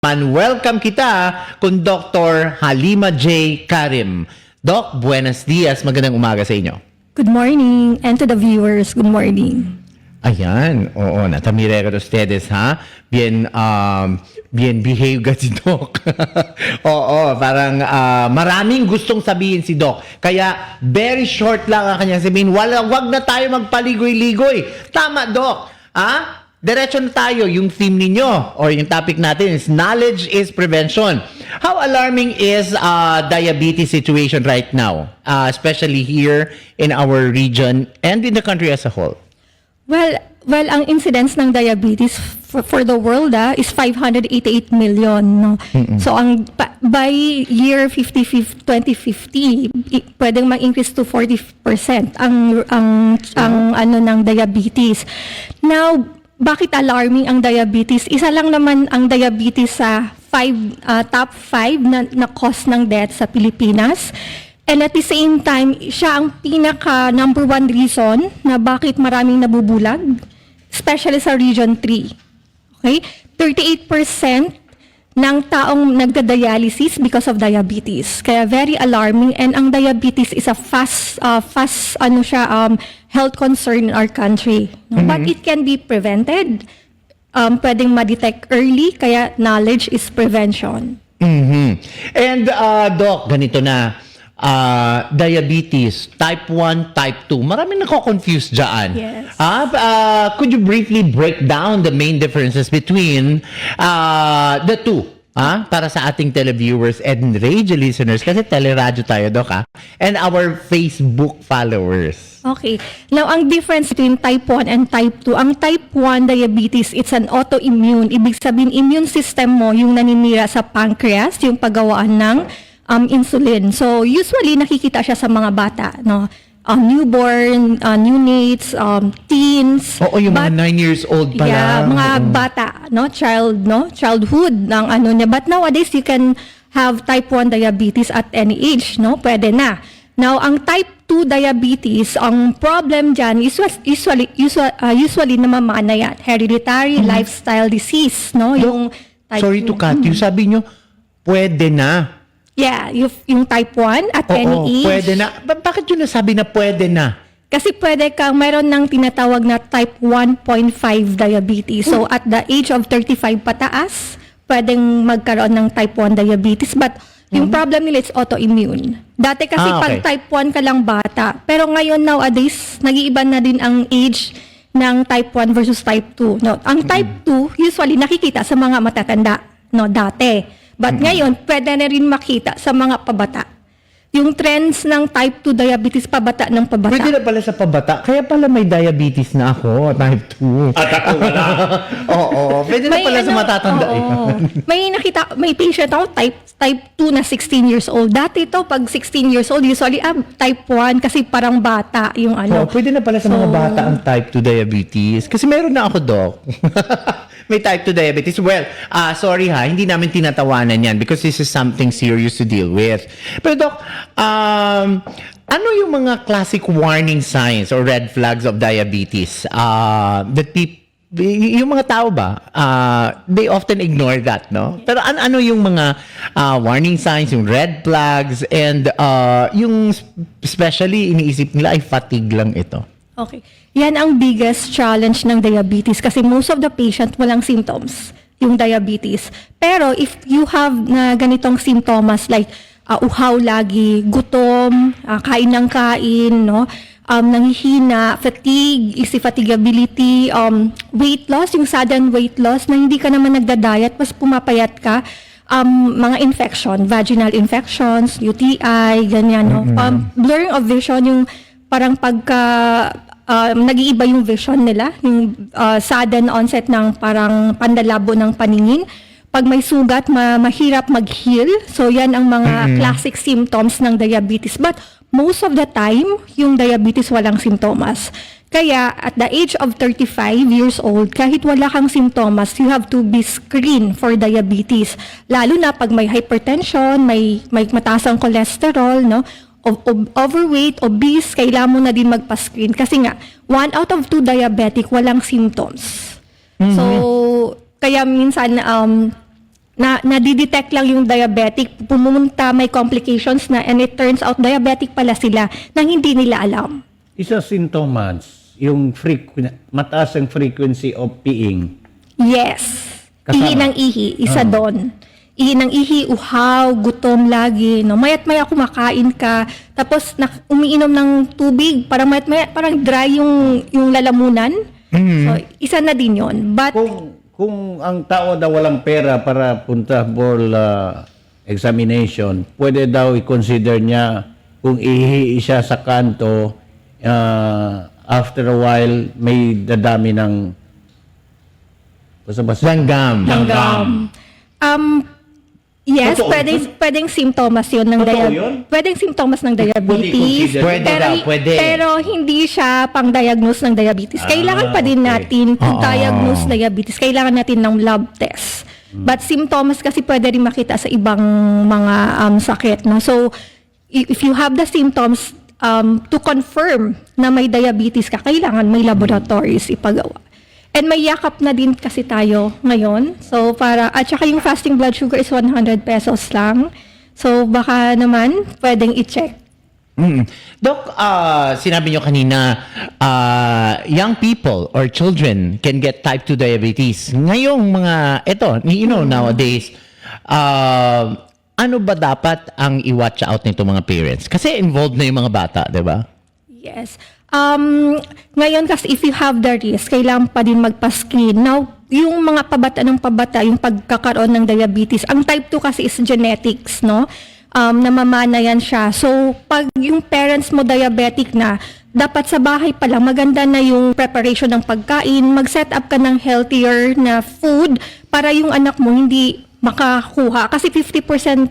Welcome kita kung Dr. Halima J. Karim. Doc, buenos dias. Magandang umaga sa inyo. Good morning, and to the viewers, good morning. Ayan, oo, natamire ka ustedes, ha? Bien behaved ka si Doc. Oo, parang maraming gustong sabihin si Doc. Kaya very short lang ang kanyang sabihin. Wag na tayo magpaligoy-ligoy. Tama, Doc. Ha? Diretso na tayo, yung theme ninyo or yung topic natin is knowledge is prevention. How alarming is diabetes situation right now, especially here in our region and in the country as a whole? Well, ang incidence ng diabetes for the world is 588 million. No? So, by year 2050, pwedeng ma-increase to 40% ang ano ng diabetes. Now, bakit alarming ang diabetes? Isa lang naman ang diabetes sa top 5 na cause ng death sa Pilipinas. And at the same time, siya ang pinaka number 1 reason na bakit maraming nabubulag, especially sa Region 3. Okay? 38% ng taong nagda-dialysis because of diabetes. Kaya very alarming, and ang diabetes is a fast health concern in our country. No? But it can be prevented. Pwedeng ma-detect early, kaya knowledge is prevention. And Doc, ganito na. Diabetes, type 1, type 2. Maraming nako-confuse dyan. Yes. Could you briefly break down the main differences between the two? Para sa ating televiewers and radio listeners, kasi teleradyo tayo, Doc, and our Facebook followers. Okay. Now, ang difference between type 1 and type 2, ang type 1 diabetes, it's an autoimmune. Ibig sabihin, immune system mo yung naninira sa pancreas, yung paggawaan ng insulin. So, usually, nakikita siya sa mga bata, no? Newborn, neonates, teens. Oo, yung mga 9 years old pa Yeah, lang. mga bata, childhood ng ano niya. But nowadays, you can have type 1 diabetes at any age, no? Pwede na. Now, ang type 2 diabetes, ang problem dyan is usually namamana yan. Hereditary lifestyle disease, no? Yung type Sorry 2. to cut you. Sabi nyo, pwede na. Yeah, yung type 1 at any age. Pwede na. Bakit yun nasabi na pwede na? Kasi pwede kang, mayroon ng tinatawag na type 1.5 diabetes. So, at the age of 35 pataas, pwedeng magkaroon ng type 1 diabetes. But, yung problem nila, it's autoimmune. Dati kasi pag type 1 ka lang bata. Pero ngayon, nowadays, nag-iiba na din ang age ng type 1 versus type 2. No? Ang type 2, usually, nakikita sa mga matatanda, no, dati. But ngayon, pwede na rin makita sa mga pabata. Yung trends ng type 2 diabetes, pabata ng pabata. Pwede na pala sa pabata. Kaya pala may diabetes na ako, type 2. At ako wala. Oo, pwede na pala sa matatanda. May patient ako, type 2 na 16 years old. Dati ito, pag 16 years old, usually type 1 kasi parang bata yung ano. Pwede na pala sa mga bata ang type 2 diabetes. Kasi meron na ako, Doc. May type 2 diabetes. Well, sorry hindi namin tinatawanan yan because this is something serious to deal with. Pero Doc, ano yung mga classic warning signs or red flags of diabetes that yung mga tao ba, they often ignore that, no? Pero ano yung mga warning signs, yung red flags, and yung especially iniisip nila ay fatigue lang ito? Okay. Yan ang biggest challenge ng diabetes kasi most of the patient walang symptoms, yung diabetes. Pero if you have na ganitong symptoms like uhaw lagi, gutom, kain ng kain, no? Nanghihina, fatigue, easy fatigability, weight loss, yung sudden weight loss na hindi ka naman nagda-diet, mas pumapayat ka, mga infection, vaginal infections, UTI, ganyan, no? Blurring of vision, yung parang nag-iiba yung vision nila, yung sudden onset ng parang pandalabo ng paningin. Pag may sugat, mahirap mag-heal. So, yan ang mga classic symptoms ng diabetes. But most of the time, yung diabetes walang simptomas. Kaya, at the age of 35 years old, kahit wala kang simptomas, you have to be screened for diabetes. Lalo na pag may hypertension, may mataas ang cholesterol, no? Overweight, obese, kailangan mo na din magpa-screen. Kasi nga, 1 out of 2 diabetic, walang symptoms. So, kaya minsan, nadidetect lang yung diabetic, pumunta, may complications na, and it turns out diabetic pala sila na hindi nila alam. Isa sintomas, yung mataas ang frequency of peeing. Yes. Kasama. Ihi ng ihi, isa doon. Ihi ng ihi, uhaw, gutom lagi, no? Mayat maya kumakain ka, tapos umiinom ng tubig, parang mayat maya, parang dry yung lalamunan. So, isa na din yon. But, Kung ang tao daw walang pera para punta for examination, pwede daw i-consider niya kung ihi siya sa kanto, after a while, may dadami ng Langgam. yes, Totoo pwedeng simptomas yun ng Totoo yun? pwedeng simptomas ng diabetes. i-consider. Pwede. Pero hindi siya pang-diagnose ng diabetes. Kailangan pa din okay. natin kung diagnose diabetes, kailangan natin ng lab test. But symptoms kasi pwede rin makita sa ibang mga sakit, no? So if you have the symptoms to confirm na may diabetes ka, kailangan may laboratories ipagawa. And may yakap na din kasi tayo ngayon. So at saka yung fasting blood sugar is 100 pesos lang. So baka naman pwedeng i-check. Doc, sinabi nyo kanina, young people or children can get type 2 diabetes. Ngayong nowadays, ano ba dapat ang i-watch out nito mga parents? Kasi involved na yung mga bata, di ba? Yes. Ngayon kasi if you have the risk, kailangan pa din magpa-screen. Now, yung mga pabata, yung pagkakaroon ng diabetes, ang type 2 kasi is genetics, no? Namamana yan siya. So, pag yung parents mo diabetic na, dapat sa bahay pa lang, maganda na yung preparation ng pagkain, mag-set up ka ng healthier na food para yung anak mo hindi makakuha. Kasi 50%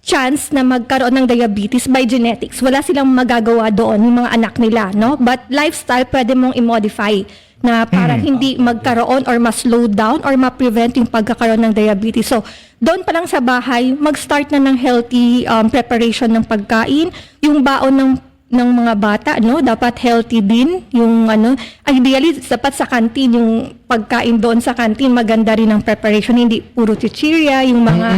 chance na magkaroon ng diabetes by genetics. Wala silang magagawa doon, yung mga anak nila, no? But lifestyle, pwede mong i-modify na para hindi magkaroon or ma-slow down or ma-prevent yung pagkakaroon ng diabetes. So, doon pa lang sa bahay, mag-start na ng healthy preparation ng pagkain. Yung baon ng mga bata, no? Dapat healthy din. Yung ideally, dapat sa canteen, yung pagkain doon sa canteen, maganda rin ang preparation. Hindi puro chichirya, yung mga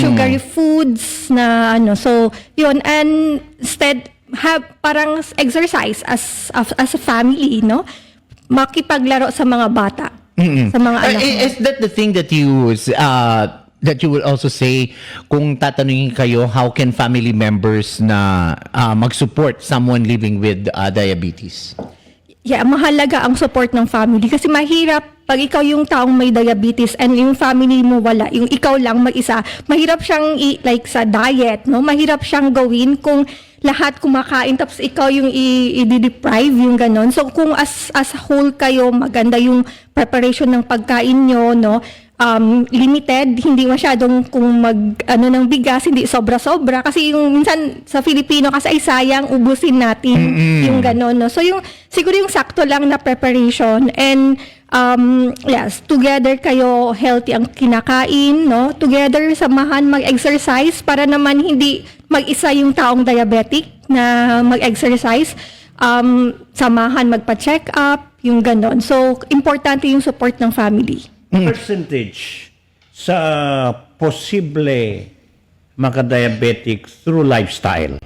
sugary foods na So, yun. And instead, have parang exercise as a family, no? Makipaglaro sa mga bata. Sa mga anak mo. Is that the thing that you will also say kung tatanungin kayo, how can family members na mag-support someone living with diabetes? Yeah, mahalaga ang support ng family kasi mahirap pag ikaw yung taong may diabetes and yung family mo wala, yung ikaw lang mag-isa, mahirap siyang like sa diet, no? Mahirap siyang gawin kung lahat kumakain tapos ikaw yung i-deprive yung ganon. So kung as a whole kayo, maganda yung preparation ng pagkain nyo, no? Limited, hindi masyadong kung ng bigas, hindi sobra-sobra kasi yung minsan sa Filipino kasi ay sayang ubusin natin yung ganon, no? So yung siguro yung sakto lang na preparation and yes, together kayo healthy ang kinakain, no? Together samahan mag-exercise para naman hindi mag-isa yung taong diabetic na mag-exercise. Samahan magpa-check up, yung ganon. So importante yung support ng family. Percentage sa posible makadiabetic through lifestyle.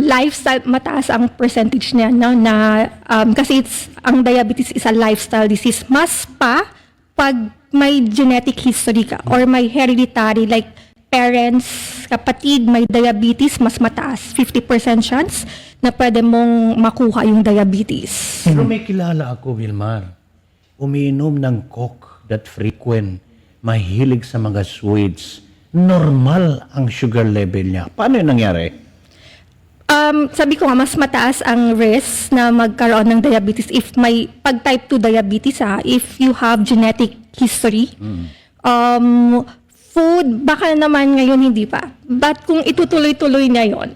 Lifestyle, mataas ang percentage niya, no? Kasi ang diabetes is a lifestyle disease. Mas pa pag may genetic history ka or may hereditary like parents, kapatid, may diabetes, mas mataas. 50% chance na pwede mong makuha yung diabetes. Pero may kilala ako, Wilmar. Umiinom ng Coke that frequent, mahilig sa mga sweets. Normal ang sugar level niya. Paano yung nangyari? Sabi ko nga, mas mataas ang risk na magkaroon ng diabetes if may pag type 2 diabetes, if you have genetic history. Food, baka naman ngayon hindi pa. But kung itutuloy-tuloy na yon,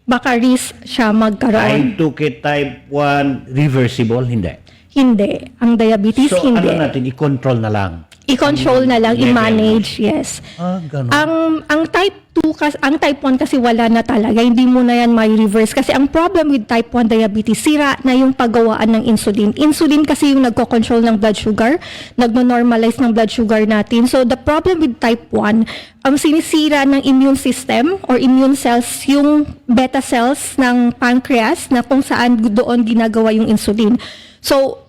baka risk siya magkaroon. I took it type 1 reversible, hindi. Hindi. Ang diabetes, So hindi. ano natin, i-control na lang. I-control na lang, Level. i-manage, yes. Ganun. Ang type 2 ang type 1 kasi wala na talaga, hindi mo na yan may reverse kasi ang problem with type 1 diabetes, sira na yung paggawaan ng insulin. Insulin kasi yung nagko-control ng blood sugar, nagno-normalize ng blood sugar natin. So the problem with type 1, ang sinisira ng immune system or immune cells yung beta cells ng pancreas na kung saan doon ginagawa yung insulin. So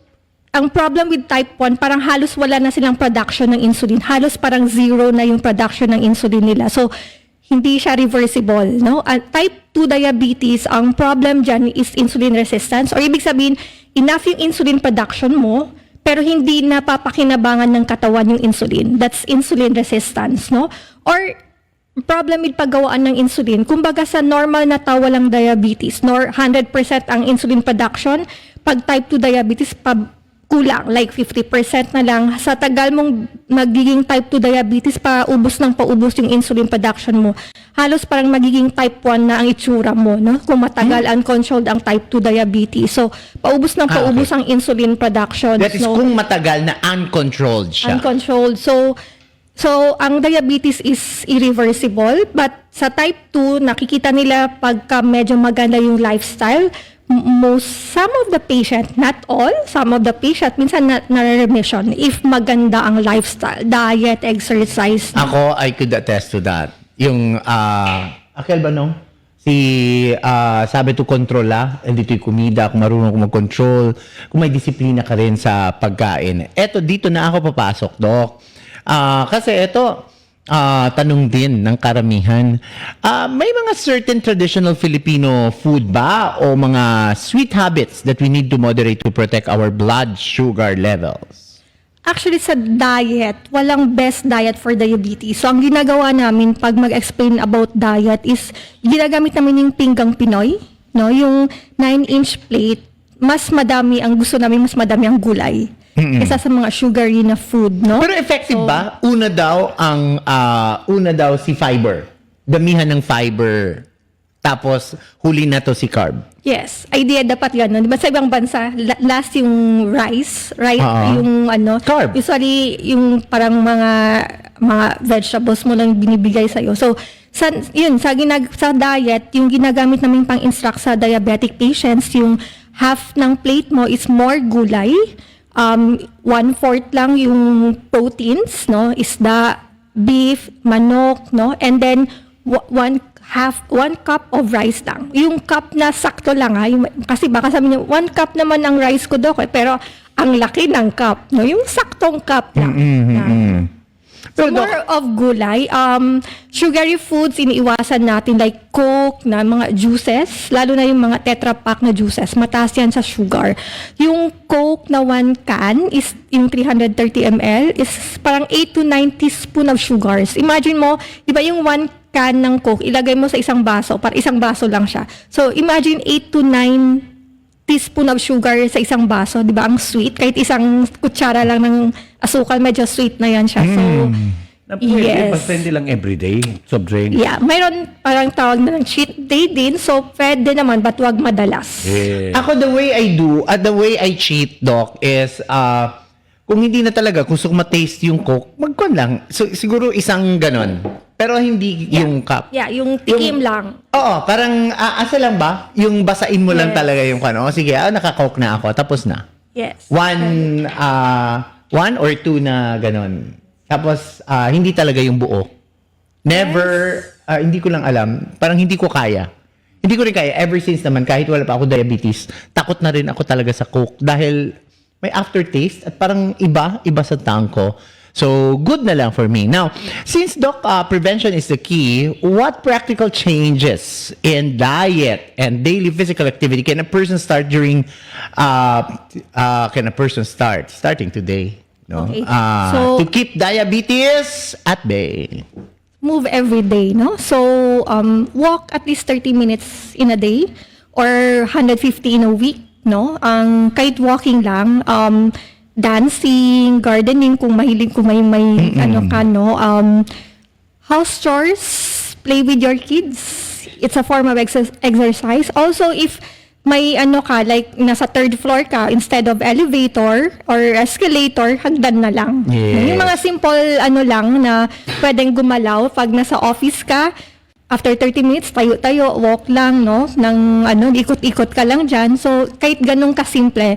ang problem with type 1, parang halos wala na silang production ng insulin. Halos parang zero na yung production ng insulin nila. So, hindi siya reversible, no? Type 2 diabetes, ang problem dyan is insulin resistance. Or ibig sabihin, enough yung insulin production mo, pero hindi napapakinabangan ng katawan yung insulin. That's insulin resistance, no? Or problem with paggawaan ng insulin, kumbaga sa normal na tao walang diabetes, nor 100% ang insulin production, pag type 2 diabetes, kulang, like 50% na lang. Sa tagal mong magiging type 2 diabetes, paubos yung insulin production mo. Halos parang magiging type 1 na ang itsura mo, no? Kung matagal uncontrolled ang type 2 diabetes. So, paubos Okay. ang insulin production. That is kung matagal na uncontrolled siya. Uncontrolled. So, ang diabetes is irreversible, but sa type 2, nakikita nila pagka medyo maganda yung lifestyle, some of the patient, not all, some of the patient, minsan na-remission if maganda ang lifestyle, diet, exercise. Ako, I could attest to that. Yung, Akel ba no? Sabi to control dito yung kumida, kung marunong ko mag-control, kung may disiplina ka rin sa pagkain. Eto, dito na ako papasok, Doc. Kasi eto, tanong din ng karamihan. May mga certain traditional Filipino food ba o mga sweet habits that we need to moderate to protect our blood sugar levels? Actually, sa diet, walang best diet for diabetes. So, ang ginagawa namin pag mag-explain about diet is ginagamit namin yung pinggang Pinoy, no? Yung 9-inch plate, mas madami ang gusto namin, mas madami ang gulay. Kesa sa mga sugary na food, no? Pero effective ba? Una daw si fiber. Damihan ng fiber. Tapos huli na to si carb. Yes, idea dapat gano'n. Di ba sa ibang bansa, last yung rice, right? Yung Carb. usually yung parang mga vegetables mo lang binibigay sa'yo. So, sa diet, yung ginagamit namin pang-instruct sa diabetic patients, yung half ng plate mo is more gulay, 1/4 lang yung proteins, no? Isda, beef, manok, no? And then, 1 cup of rice lang. Yung cup na sakto lang, kasi baka sabihin niyo, 1 cup naman ang rice ko, Dok, pero ang laki ng cup, no? Yung saktong cup lang. So, Pero, more of gulay. Sugary foods, iniiwasan natin like Coke, na mga juices, lalo na yung mga Tetra Pak na juices. Mataas yan sa sugar. Yung Coke na 1 can is yung 330 ml is parang 8 to 9 teaspoon of sugars. Imagine mo, di ba yung 1 can ng Coke, ilagay mo sa isang baso, para isang baso lang siya. So, imagine 8 to 9 teaspoon of sugar sa isang baso, di ba? Ang sweet. Kahit isang kutsara lang ng asukal, medyo sweet na yan siya. So, Na pwede, yes. basta hindi lang everyday, soft drink. Yeah, mayroon parang tawag na ng cheat day din. So, pwede naman, but wag madalas. ako the way I do, the way I cheat, Doc, is kung hindi na talaga, gusto ko ma-taste yung Coke, magkon lang. So, siguro isang ganon. Pero hindi yung cup. Yeah, yung tikim lang. Oo, parang asa lang ba? Yung basain mo lang Yes. talaga yung ano. Sige, naka-Coke na ako. Tapos na. Yes. One or two na ganon. Tapos, hindi talaga yung buo. Never, hindi ko lang alam. Parang hindi ko kaya. Hindi ko rin kaya. Ever since naman, kahit wala pa ako diabetes, takot na rin ako talaga sa Coke. Dahil may aftertaste at parang iba sa taong ko. So, good na lang for me. Now, since, Doc, prevention is the key, what practical changes in diet and daily physical activity can a person start starting today? No? Okay. So, to keep diabetes at bay. move every day, no? So, walk at least 30 minutes in a day or 150 in a week, no? Kahit walking lang, dancing, gardening, kung may house chores, play with your kids. It's a form of exercise. Also, if may like nasa 3rd floor ka, instead of elevator or escalator, hagdan na lang. Yes. Yung mga simple lang na pwedeng gumalaw pag nasa office ka, after 30 minutes, tayo-tayo, walk lang, no? Ikot-ikot ka lang dyan. So, kahit ganun kasimple,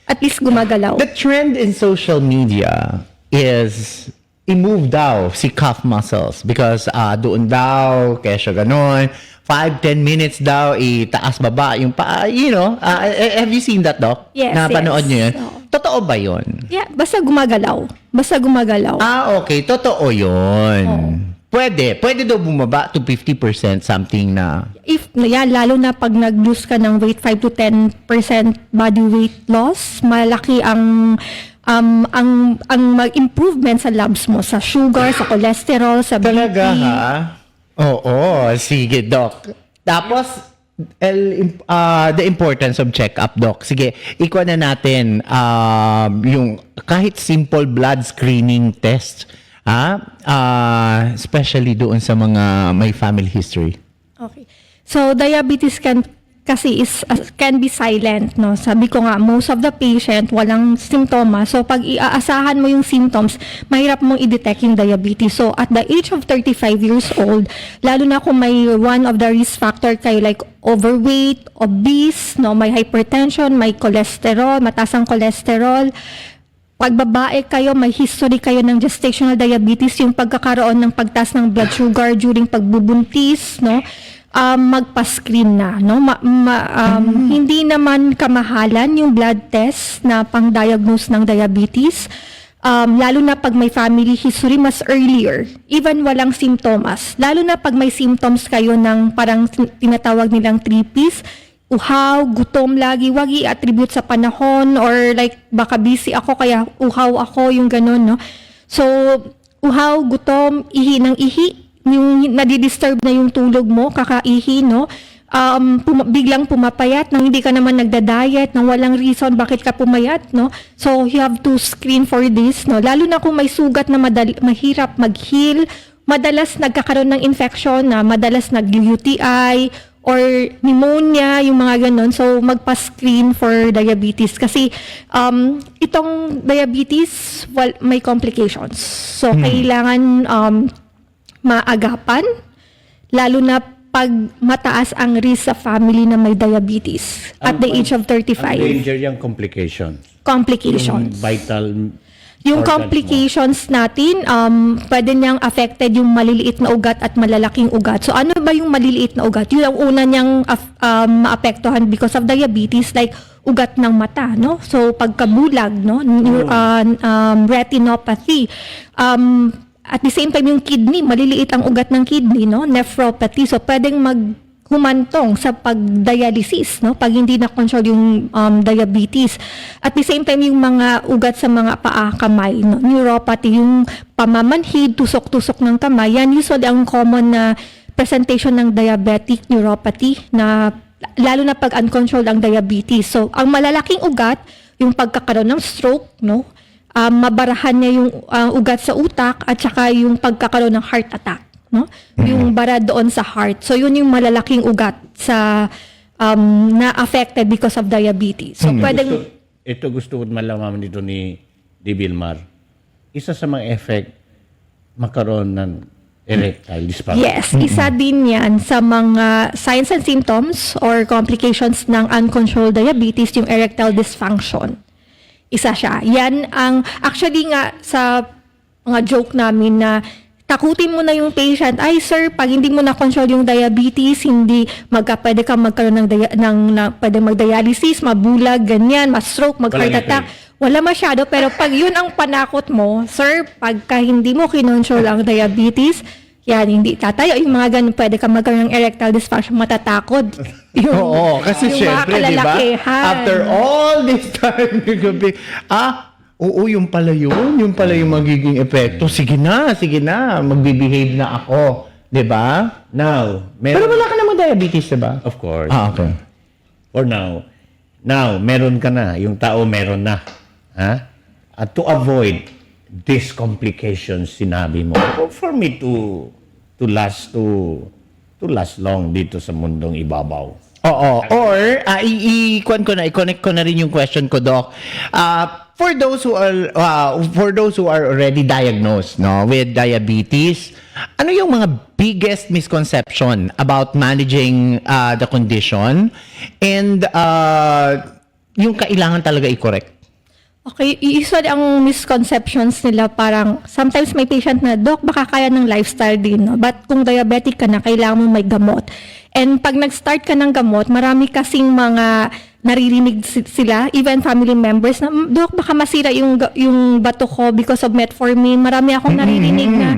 at least gumagalaw. The trend in social media is i-move daw si calf muscles because doon daw, kesyo ganon, 5-10 minutes daw, itaas baba yung paa, have you seen that, Doc? Yes, Napanood yes. niyo yun? Oo. Totoo ba yun? Yeah, basta gumagalaw. Okay. Totoo yun. Oo. Pwede daw bumaba to 50% something na. Lalo na pag nag-lose ka ng weight, 5 to 10% body weight loss, malaki ang improvement sa labs mo, sa sugar, sa cholesterol, sa BP. Talaga ha? Oo, sige, Doc. Tapos, the importance of check-up, Doc. Sige, ikuha na natin yung kahit simple blood screening test, especially doon sa mga may family history. Okay. So, diabetes can be silent, no? Sabi ko nga, most of the patient walang simptomas. So, pag iaasahan mo yung symptoms, mahirap mong i-detect yung diabetes. So, at the age of 35 years old, lalo na kung may one of the risk factor kayo like overweight, obese, no, may hypertension, may cholesterol, mataas ang cholesterol, pag babae kayo, may history kayo ng gestational diabetes, yung pagkakaroon ng pagtaas ng blood sugar during pagbubuntis, no? Magpa-screen na, no? Hindi naman kamahalan yung blood test na pang-diagnose ng diabetes. Lalo na pag may family history, mas earlier, even walang simptomas. Lalo na pag may symptoms kayo ng parang tinatawag nilang 3Ps, uhaw, gutom lagi, wag i-attribute sa panahon or like baka busy ako kaya uhaw ako, yung ganun, no? So, uhaw, gutom, ihi ng ihi, yung nadidisturb na yung tulog mo, kakaihi, no? Biglang pumapayat nang hindi ka naman nagda-diet, nang walang reason bakit ka pumayat, no? So, you have to screen for this, no? Lalo na kung may sugat na mahirap mag-heal, madalas nagkakaroon ng infection na madalas nag-UTI, or pneumonia, yung mga ganon. So, magpa-screen for diabetes. Kasi, itong diabetes, may complications. So, kailangan maagapan, lalo na pag mataas ang risk sa family na may diabetes at the age of 35. Ang danger yung complication. Complications. Yung vital Yung organs mo. complications natin, pwede niyang affected yung maliliit na ugat at malalaking ugat. So, ano ba yung maliliit na ugat? Yun ang una niyang maapektuhan because of diabetes, like ugat ng mata, no? So, pagkabulag, no? Retinopathy. At the same time, yung kidney, maliliit ang ugat ng kidney, no? Nephropathy. So, pwedeng humantong sa pag-dialysis, no? Pag hindi na-control yung diabetes. At the same time, yung mga ugat sa mga paa, kamay, no? Neuropathy, yung pamamanhid, tusok-tusok ng kamay, yan usually ang common na presentation ng diabetic neuropathy na lalo na pag uncontrolled ang diabetes. So, ang malalaking ugat, yung pagkakaroon ng stroke, no? Mabarahan niya yung ugat sa utak at saka yung pagkakaroon ng heart attack, no? Yung bara doon sa heart. So yun yung malalaking ugat sa na affected because of diabetes. So pwedeng Ito gusto ko malaman dito ni Vilmar. Isa sa mga effect magkaroon ng erectile dysfunction. yes, isa din yan sa mga signs and symptoms or complications ng uncontrolled diabetes, yung erectile dysfunction. Isa siya. Yan ang, actually nga, sa mga joke namin na takutin mo na yung patient, ay sir, pag hindi mo na-control yung diabetes, pwede ka magkaroon pwede mag-dialysis, mabulag, ganyan, ma-stroke, mag-heart Walang attack. Wala masyado, pero pag yun ang panakot mo, sir, pagka hindi mo kinontrol ang diabetes, yan, hindi tatayo. Yung mga ganun, pwede ka magkaroon ng erectile dysfunction, matatakot. Oo, kasi yung mga syempre, di ba? kalalakihan. After all this time, you could be, oo, yung pala yung magiging epekto. Sige na, magbe-behave na ako. Di ba? Now, Pero wala ka namang diabetes, di ba? of course. Okay. For now, meron ka na. Yung tao meron na. Ha? At to avoid these complications, sinabi mo, for me to last long dito sa mundong ibabaw. Oo. Or, i-connect ko na rin yung question ko, Doc. For those who are already diagnosed, no, with diabetes, ano yung mga biggest misconception about managing the condition and yung kailangan talaga i-correct? Okay, usually ang misconceptions nila parang sometimes may patient na, Doc, baka kaya ng lifestyle din, no? But kung diabetic ka na, kailangan mo may gamot. And pag nag-start ka ng gamot, marami kasing mga naririnig sila, even family members na, Doc, baka masira yung bato ko because of metformin. Marami akong naririnig na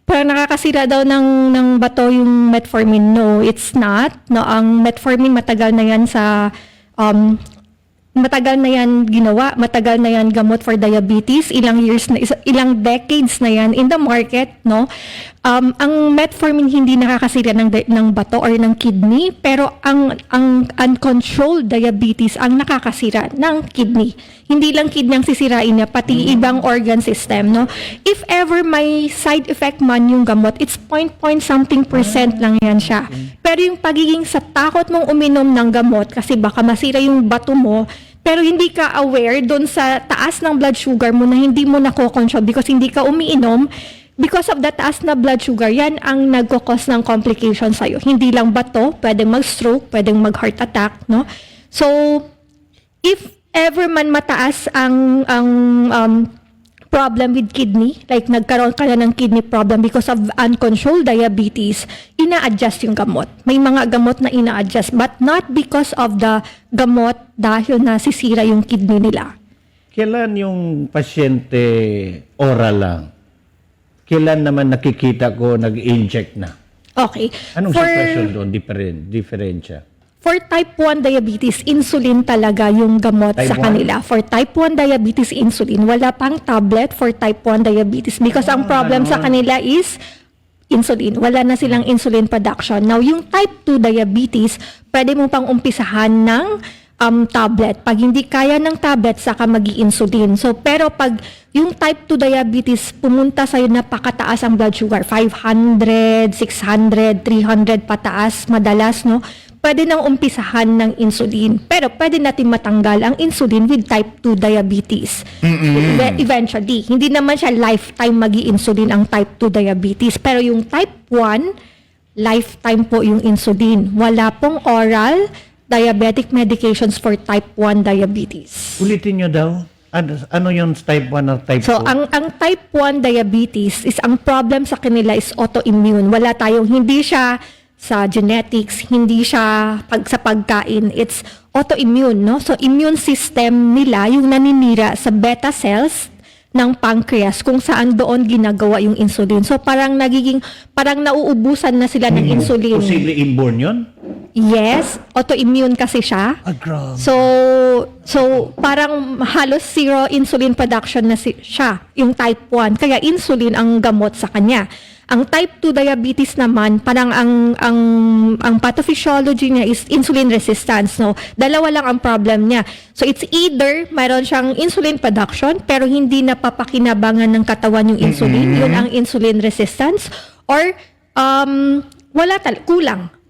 parang nakakasira daw ng bato yung metformin. No, it's not. No, ang metformin matagal na yan matagal na yan ginawa, matagal na yan gamot for diabetes, ilang decades na yan in the market, no? Ang metformin hindi nakakasira ng bato or ng kidney, pero ang uncontrolled diabetes ang nakakasira ng kidney. Hindi lang kidney ang sisirain niya, pati ibang organ system, no? If ever may side effect man yung gamot, it's something percent lang yan siya. Pero yung pagiging sa takot mong uminom ng gamot kasi baka masira yung bato mo, pero hindi ka aware doon sa taas ng blood sugar mo na hindi mo nako-control because hindi ka umiinom, because of the taas na blood sugar, yan ang nagkakos ng complications sa'yo. Hindi lang bato, pwedeng mag-stroke, pwedeng mag-heart attack, no? So, if ever man mataas ang problem with kidney, like nagkaroon ka na ng kidney problem because of uncontrolled diabetes, ina-adjust yung gamot. May mga gamot na ina-adjust, but not because of the gamot dahil na sisira yung kidney nila. Kailan yung pasyente oral lang? Kailan naman nakikita ko nag-inject na? Okay. Anong sitwasyon doon? Diferensya? For type 1 diabetes, insulin talaga yung gamot Type sa 1? kanila. For type 1 diabetes, insulin. Wala pang tablet for type 1 diabetes because ang problem sa kanila is insulin. Wala na silang insulin production. Now, yung type 2 diabetes, pwede mo pang umpisahan ng tablet. Pag hindi kaya ng tablet, saka mag-i-insulin. So, pero pag yung type 2 diabetes, pumunta sa'yo napakataas ang blood sugar, 500, 600, 300 pataas, madalas, no? Pwede nang umpisahan ng insulin. Pero pwede natin matanggal ang insulin with type 2 diabetes. Eventually. Hindi naman siya lifetime mag-i-insulin ang type 2 diabetes. Pero yung type 1, lifetime po yung insulin. Wala pong oral diabetic medications for type 1 diabetes. Ulitin nyo daw. Ano yung type 1 or type 2? So, ang type 1 diabetes is, ang problem sa kanila is autoimmune. Wala tayong, hindi siya sa genetics, hindi siya sa pagkain. It's autoimmune, no? So, immune system nila, yung naninira sa beta cells ng pancreas kung saan doon ginagawa yung insulin. So, parang nauubusan na sila ng insulin. Posible inborn yun? Yes, autoimmune kasi siya. Grabe. So parang halos zero insulin production na siya, yung type 1. Kaya insulin ang gamot sa kanya. Ang type 2 diabetes naman, parang ang pathophysiology niya is insulin resistance. No? Dalawa lang ang problem niya. So it's either mayroon siyang insulin production pero hindi napapakinabangan ng katawan yung insulin, yun ang insulin resistance, or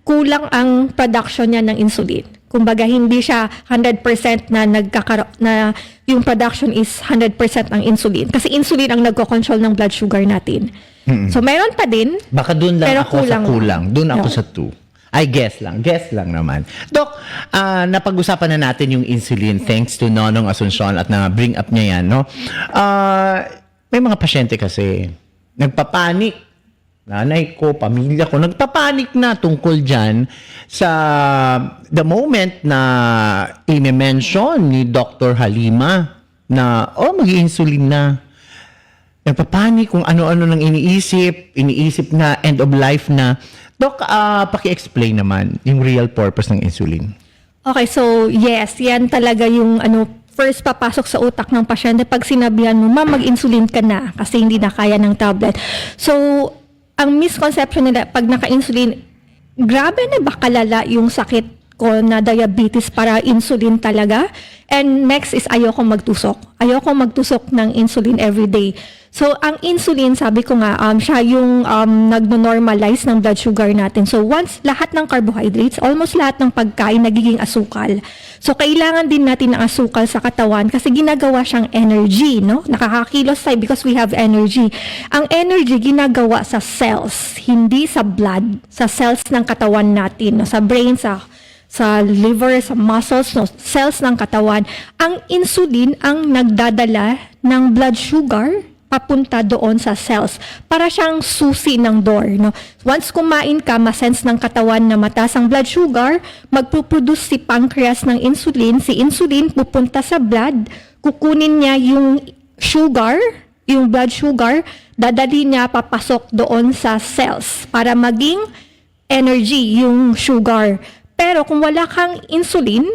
kulang ang production niya ng insulin. Kumbaga, hindi siya 100% na yung production is 100% ng insulin. Kasi insulin ang nagko-control ng blood sugar natin. So, meron pa din. Baka doon lang pero ako sa kulang. Doon ako sa 2. Ay, guess lang naman. Dok, napag-usapan na natin yung insulin thanks to Nonong Asuncion at na-bring up niya yan, no? May mga pasyente kasi nagpapanik. Nanay ko, pamilya ko, nagpapanik na tungkol dyan sa the moment na i-mention ni Dr. Halima na, mag-i-insulin na. Nagpapanik kung ano-ano nang iniisip na end of life na. Dok, paki-explain naman yung real purpose ng insulin. Okay, so yes, yan talaga yung first papasok sa utak ng pasyente pag sinabihan mo, ma'am, mag-insulin ka na kasi hindi na kaya ng tablet. So, ang misconception nila, pag naka-insulin, grabe na ba kalala yung sakit ko na diabetes para insulin talaga. And next is ayoko magtusok. Ayoko magtusok ng insulin every day. So, ang insulin, sabi ko nga, siya yung nagno-normalize ng blood sugar natin. So, once lahat ng carbohydrates, almost lahat ng pagkain nagiging asukal. So, kailangan din natin ng asukal sa katawan kasi ginagawa siyang energy, no? Nakakakilos tayo because we have energy. Ang energy ginagawa sa cells, hindi sa blood, sa cells ng katawan natin, no? Sa brain, sa liver, sa muscles, no? Cells ng katawan. Ang insulin ang nagdadala ng blood sugar papunta doon sa cells. Para siyang susi ng door. No? Once kumain ka, masense ng katawan na mataas ang blood sugar, magpuproduce si pancreas ng insulin. Si insulin pupunta sa blood, kukunin niya yung sugar, yung blood sugar, dadali niya papasok doon sa cells para maging energy yung sugar. Pero kung wala kang insulin,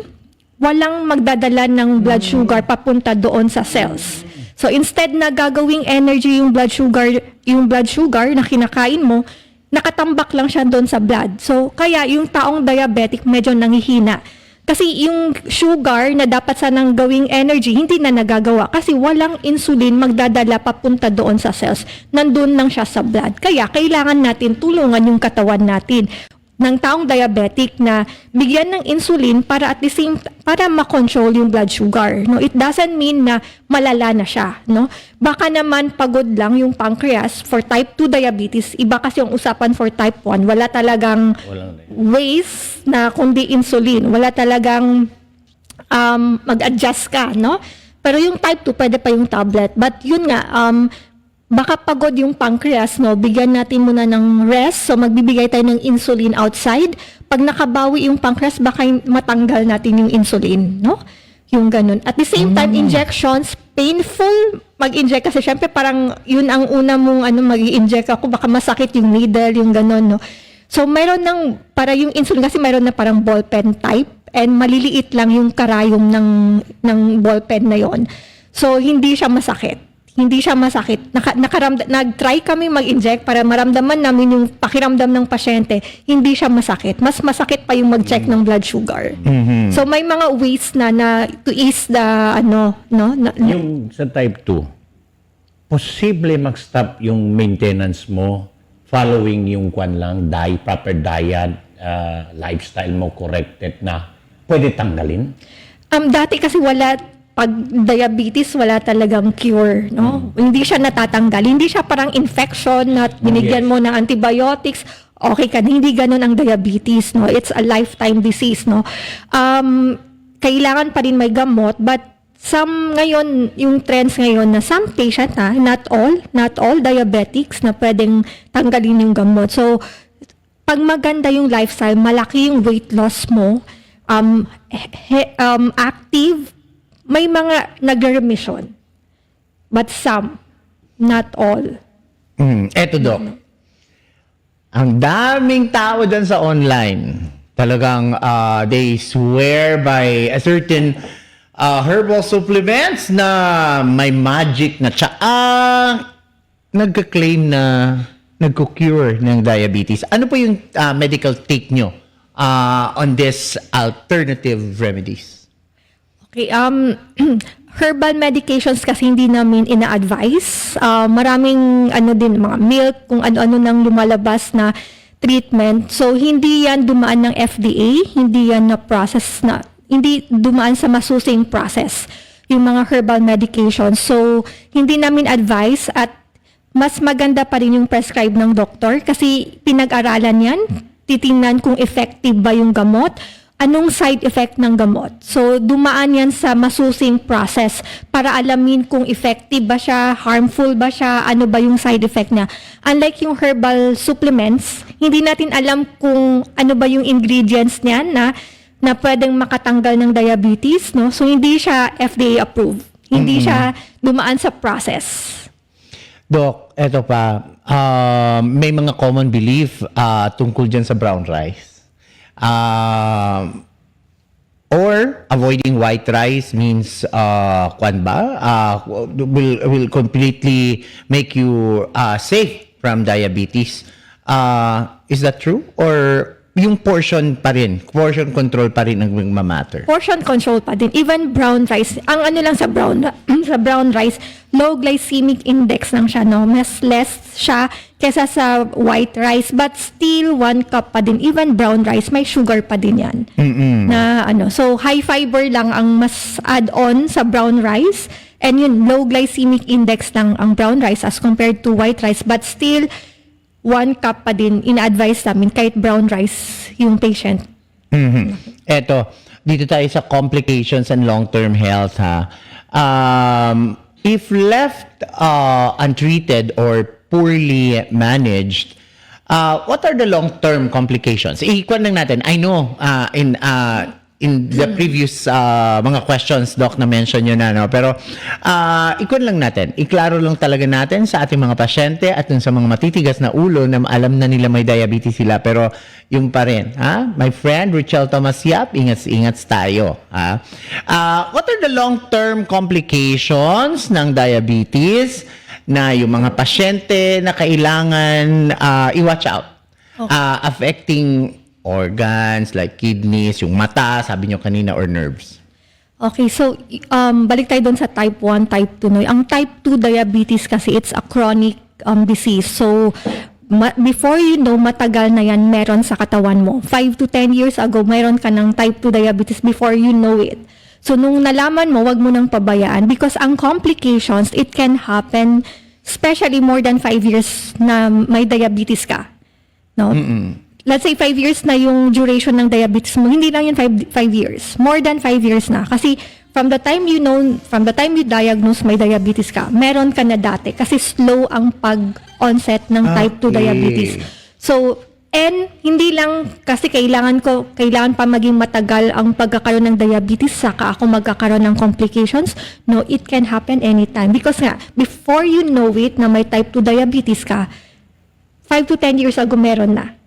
walang magdadala ng blood sugar papunta doon sa cells. So instead na gagawing energy yung blood sugar na kinakain mo, nakatambak lang siya doon sa blood. So kaya yung taong diabetic medyo nanghihina. Kasi yung sugar na dapat sanang gawing energy, hindi na nagagawa. Kasi walang insulin magdadala papunta doon sa cells. Nandun lang siya sa blood. Kaya kailangan natin tulungan yung katawan natin ng taong diabetic na bigyan ng insulin para at the same para ma-control yung blood sugar. No, it doesn't mean na malala na siya, no? Baka naman pagod lang yung pancreas for type 2 diabetes. Iba kasi yung usapan for type 1. Wala talagang ways na kundi insulin. Wala talagang mag-adjust ka, no? Pero yung type 2 pwede pa yung tablet. But yun nga, baka pagod yung pancreas, no? Bigyan natin muna ng rest. So, magbibigay tayo ng insulin outside. Pag nakabawi yung pancreas, baka matanggal natin yung insulin, no? Yung ganun. At the same time, injections, painful mag-inject kasi syempre parang yun ang una mong mag-i-inject ako, baka masakit yung needle, yung ganun, no? So, mayroon ng, para yung insulin kasi mayroon na parang ballpen type and maliliit lang yung karayom ng ballpen na yon. So, hindi siya masakit. Hindi siya masakit. Nag-try kami mag-inject para maramdaman namin yung pakiramdam ng pasyente. Hindi siya masakit. Mas masakit pa yung mag-check ng blood sugar. Mm-hmm. So may mga ways na to ease the Yung sa type 2, posible mag-stop yung maintenance mo following yung proper diet, lifestyle mo corrected na pwede tanggalin? Dati kasi pag diabetes, wala talagang cure, no? Hindi siya natatanggal. Hindi siya parang infection na binigyan mo ng antibiotics, okay ka na. Hindi ganun ang diabetes, no? It's a lifetime disease, no? Kailangan pa rin may gamot, but ngayon, yung trends ngayon na some patient not all diabetics na pwedeng tanggalin yung gamot. So, pag maganda yung lifestyle, malaki yung weight loss mo, active, may mga nagre-remission. But some, not all. Eto, Doc. Ang daming tao dyan sa online. Talagang they swear by a certain herbal supplements na may magic na nagka-claim na nagko-cure ng diabetes. Ano po yung medical take nyo on this alternative remedies? Okay, herbal medications kasi hindi namin ina-advise. Maraming mga milk, kung ano-ano nang lumalabas na treatment. So, hindi yan dumaan ng FDA, hindi yan hindi dumaan sa masusing process, yung mga herbal medications. So, hindi namin advise at mas maganda pa rin yung prescribe ng doktor kasi pinag-aralan yan, titingnan kung effective ba yung gamot, anong side effect ng gamot. So, dumaan yan sa masusing process para alamin kung effective ba siya, harmful ba siya, ano ba yung side effect niya. Unlike yung herbal supplements, hindi natin alam kung ano ba yung ingredients niya na pwedeng makatanggal ng diabetes, no? So, hindi siya FDA approved. Hindi siya dumaan sa process. Doc, eto pa, may mga common belief tungkol dyan sa brown rice. Or avoiding white rice means will completely make you safe from diabetes. Is that true? Or yung portion pa rin, portion control pa rin ang matter. Portion control pa din. Even brown rice, ang ano lang sa brown rice, low glycemic index lang siya, no? Mas less siya kesa sa white rice, but still 1 cup pa din. Even brown rice, may sugar pa din yan. Na ano, so high fiber lang ang mas add-on sa brown rice, and yun, low glycemic index lang ang brown rice as compared to white rice, but still 1 cup pa din in-advise namin kahit brown rice yung patient. Eto, dito tayo sa complications and long-term health, ha. If left untreated or poorly managed, what are the long-term complications? Ikuan lang natin. I know in the previous mga questions, Doc, na mention nyo na, no? Pero ikuan lang natin. Iklaro lang talaga natin sa ating mga pasyente at sa mga matitigas na ulo na alam na nila may diabetes sila, pero yung pa rin, ha? My friend, Richelle Thomas Yap, ingat tayo, ha? What are the long-term complications ng diabetes na yung mga pasyente na kailangan i-watch out? Affecting organs like kidneys, yung mata, sabi nyo kanina, or nerves. Okay, so balik tayo doon sa type 1, type 2. No? Ang type 2 diabetes kasi it's a chronic disease. So before you know, matagal na yan meron sa katawan mo. 5 to 10 years ago, meron ka ng type 2 diabetes before you know it. So nung nalaman mo, wag mo nang pabayaan because ang complications, it can happen especially more than 5 years na may diabetes ka. No? Let's say 5 years na yung duration ng diabetes mo, hindi lang yun 5 years. More than 5 years na. Kasi from the time you diagnose may diabetes ka, meron ka na dati. Kasi slow ang pag-onset ng type 2 diabetes. So, and hindi lang kasi kailangan pa maging matagal ang pagkakaroon ng diabetes saka ako magkakaroon ng complications. No, it can happen anytime. Because nga, before you know it na may type 2 diabetes ka, 5 to 10 years ago meron na.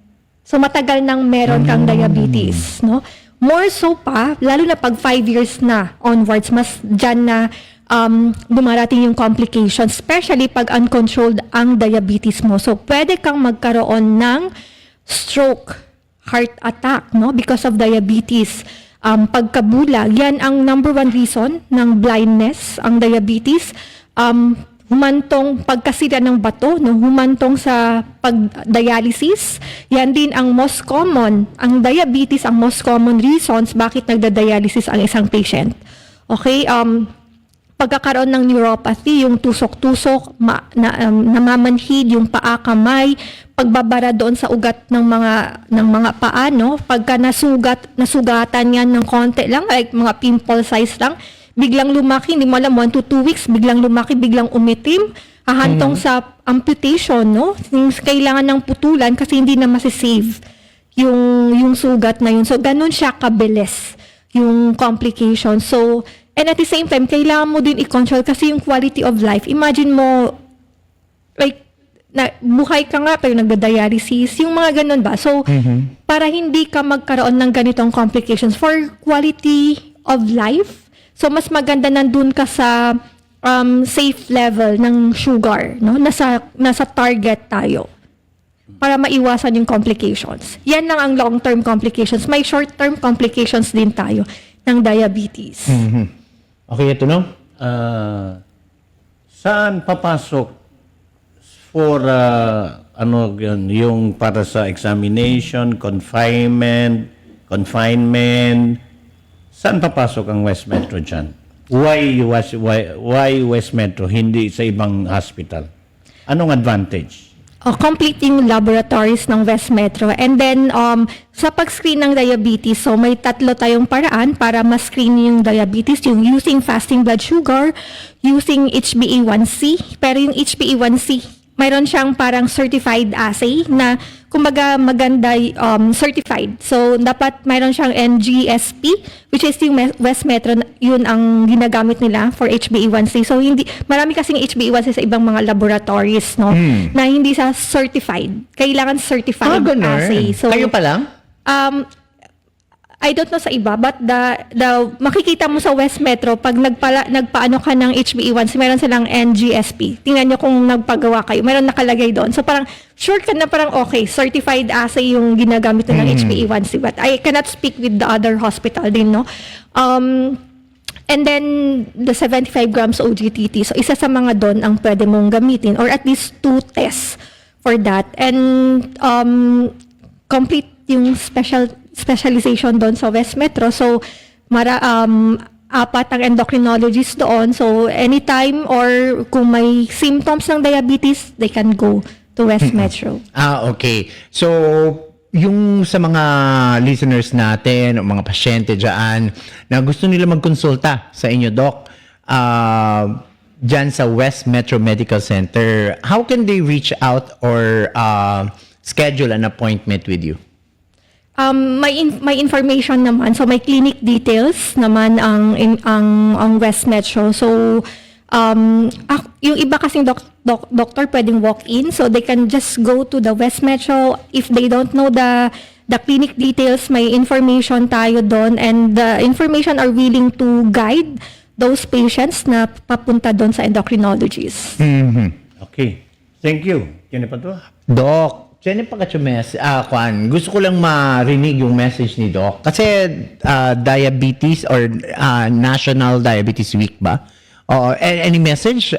So matagal nang meron kang diabetes, no? More so pa, lalo na pag 5 years na onwards, mas dyan na dumarating yung complications, especially pag uncontrolled ang diabetes mo. So pwede kang magkaroon ng stroke, heart attack, no? Because of diabetes. Pagkabulag, yan ang number 1 reason ng blindness, ang diabetes. Humantong pagkasira ng bato, no? Humantong sa pag-dialysis. Yan din ang most common, ang diabetes, ang most common reasons bakit nagda-dialysis ang isang patient. Okay, pagkakaroon ng neuropathy, yung tusok-tusok, namamanhid, yung paa, kamay, pagbabara doon sa ugat ng mga paa, no? Pagka nasugatan yan ng konti lang, like mga pimple size lang, biglang lumaki, hindi mo alam, 1 to 2 weeks, biglang lumaki, biglang umitim, hahantong sa amputation, no? Kailangan ng putulan kasi hindi na masisave yung sugat na yun. So, ganun siya kabilis yung complication. So, and at the same time, kailangan mo din i-control kasi yung quality of life. Imagine mo, like, buhay ka nga pero nagda-dialysis, yung mga ganun ba? So, para hindi ka magkaroon ng ganitong complications for quality of life, so mas maganda nandun ka sa safe level ng sugar, no? Nasa target tayo para maiwasan yung complications. Yan lang ang long-term complications. May short-term complications din tayo ng diabetes. Okay, ito no? Saan papasok for yung para sa examination, confinement, saan papasok ang West Metro dyan? Why West Metro, hindi sa ibang hospital? Anong advantage? Completing laboratories ng West Metro. And then, sa pag-screen ng diabetes, so may 3 tayong paraan para ma-screen yung diabetes, yung using fasting blood sugar, using HbA1c. Pero yung HbA1c, mayroon siyang parang certified assay na kumbaga maganda certified. So, dapat mayroon siyang NGSP, which is yung West Metro, yun ang ginagamit nila for HbA1c. So, marami kasing HbA1c sa ibang mga laboratories, no? Na hindi sa certified. Kailangan certified assay. So, kayo pa lang? I don't know sa iba, but the makikita mo sa West Metro, pag nagpaano ka ng HbA1c, meron silang NGSP. Tingnan nyo kung nagpagawa kayo. Meron nakalagay doon. So parang, sure ka na parang okay, certified assay yung ginagamit ng HbA1c. But I cannot speak with the other hospital din, no? And then, the 75 grams OGTT. So, isa sa mga doon ang pwede mong gamitin, or at least 2 tests for that. And complete yung specialization doon sa West Metro. So, apat ang endocrinologist doon. So, anytime or kung may symptoms ng diabetes, they can go to West Metro. Okay. So, yung sa mga listeners natin o mga pasyente dyan na gusto nila magkonsulta sa inyo, Doc, dyan sa West Metro Medical Center, how can they reach out or schedule an appointment with you? May information naman. So, may clinic details naman ang West Metro. So, yung iba kasing doctor pwedeng walk-in, so they can just go to the West Metro. If they don't know the clinic details, may information tayo doon, and the information are willing to guide those patients na papunta doon sa endocrinologist. Okay. Thank you. Yan pa to? Doc, Jennifer Kachumes, gusto ko lang marinig yung message ni Doc. Kasi diabetes or National Diabetes Week ba? Any message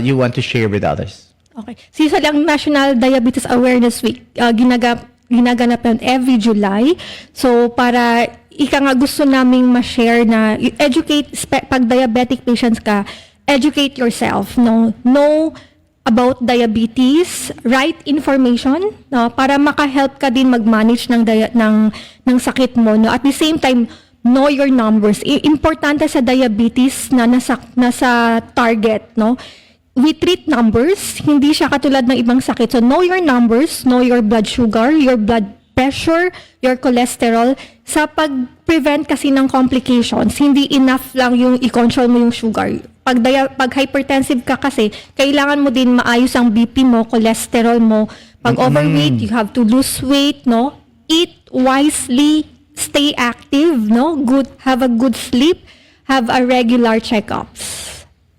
you want to share with others? Okay. Sisa lang National Diabetes Awareness Week, ginaganap yun every July. So, para nga gusto naming ma-share na educate, pag diabetic patients ka, educate yourself. Know about diabetes, right information, no, para maka-help ka din mag-manage ng sakit mo. No? At the same time, know your numbers. Importante sa diabetes na nasa target, no? We treat numbers, hindi siya katulad ng ibang sakit. So, know your numbers, know your blood sugar, your blood pressure, your cholesterol. Sa pag-prevent kasi ng complications, hindi enough lang yung i-control mo yung sugar. Pag hypertensive ka kasi, kailangan mo din maayos ang BP mo, cholesterol mo. Pag overweight, you have to lose weight, no? Eat wisely, stay active, no? Have a good sleep, have a regular checkups.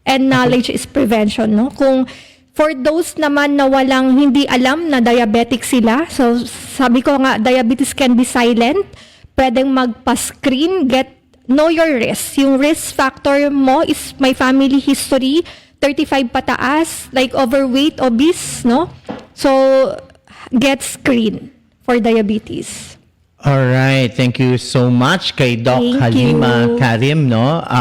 And knowledge is prevention, no? Kung for those naman na hindi alam na diabetic sila, so sabi ko nga, diabetes can be silent. Pwedeng magpa-screen, know your risk. Yung risk factor mo is my family history, 35 pataas, like overweight, obese, no? So, get screened for diabetes. Alright, thank you so much kay Doc Thank Halima you. Karim, no?